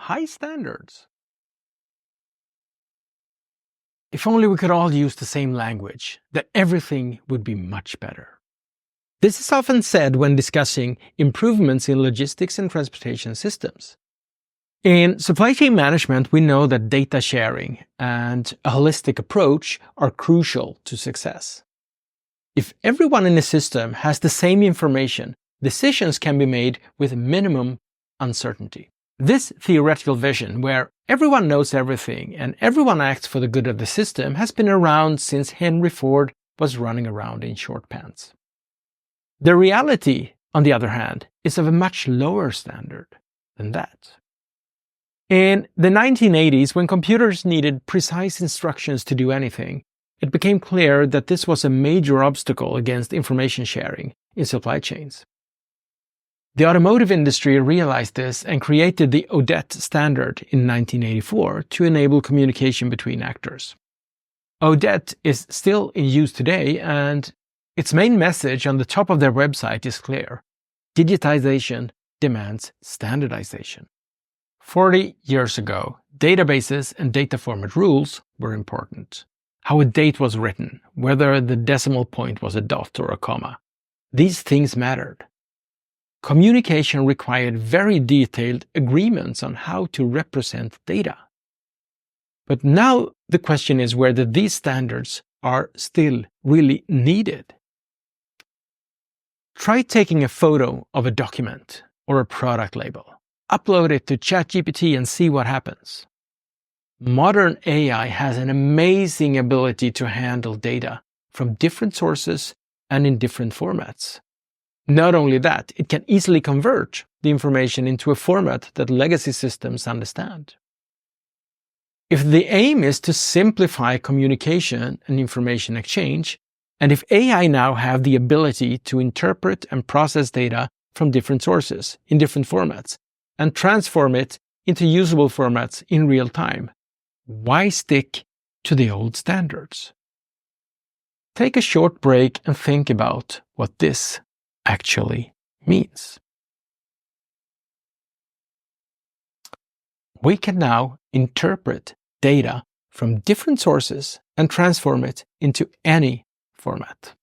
high standards. If only we could all use the same language, then everything would be much better. This is often said when discussing improvements in logistics and transportation systems. In supply chain management, we know that data sharing and a holistic approach are crucial to success. If everyone in the system has the same information, decisions can be made with minimum uncertainty. This theoretical vision, where everyone knows everything and everyone acts for the good of the system, has been around since Henry Ford was running around in short pants. The reality, on the other hand, is of a much lower standard than that. In the 1980s, when computers needed precise instructions to do anything, it became clear that this was a major obstacle against information sharing in supply chains. The automotive industry realized this and created the ODET standard in 1984 to enable communication between actors. ODET is still in use today, and its main message on the top of their website is clear: digitization demands standardization. 40 years ago, databases and data format rules were important. How a date was written, whether the decimal point was a dot or a comma. These things mattered. Communication required very detailed agreements on how to represent data. But now the question is whether these standards are still really needed. Try taking a photo of a document or a product label. Upload it to ChatGPT and see what happens. Modern AI has an amazing ability to handle data from different sources and in different formats. Not only that, it can easily convert the information into a format that legacy systems understand. If the aim is to simplify communication and information exchange, and if AI now have the ability to interpret and process data from different sources in different formats, and transform it into usable formats in real time, why stick to the old standards? Take a short break and think about what this actually means. We can now interpret data from different sources and transform it into any format.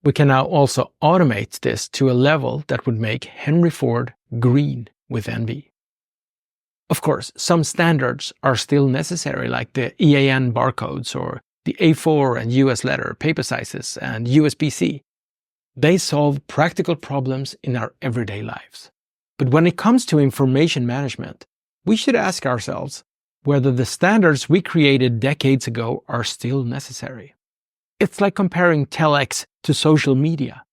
We can now also automate this to a level that would make Henry Ford green with envy. Of course, some standards are still necessary, like the EAN barcodes or the A4 and US letter paper sizes and USB-C. They solve practical problems in our everyday lives. But when it comes to information management, we should ask ourselves whether the standards we created decades ago are still necessary. It's like comparing telex to social media.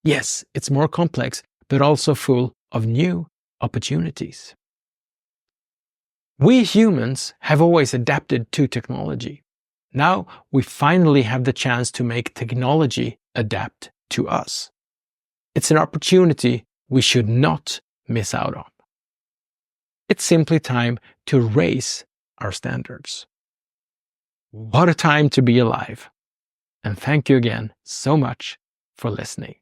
Yes, it's more complex, but also full of new opportunities. We humans have always adapted to technology. Now we finally have the chance to make technology adapt to us. It's an opportunity we should not miss out on. It's simply time to raise our standards. What a time to be alive. And thank you again so much for listening.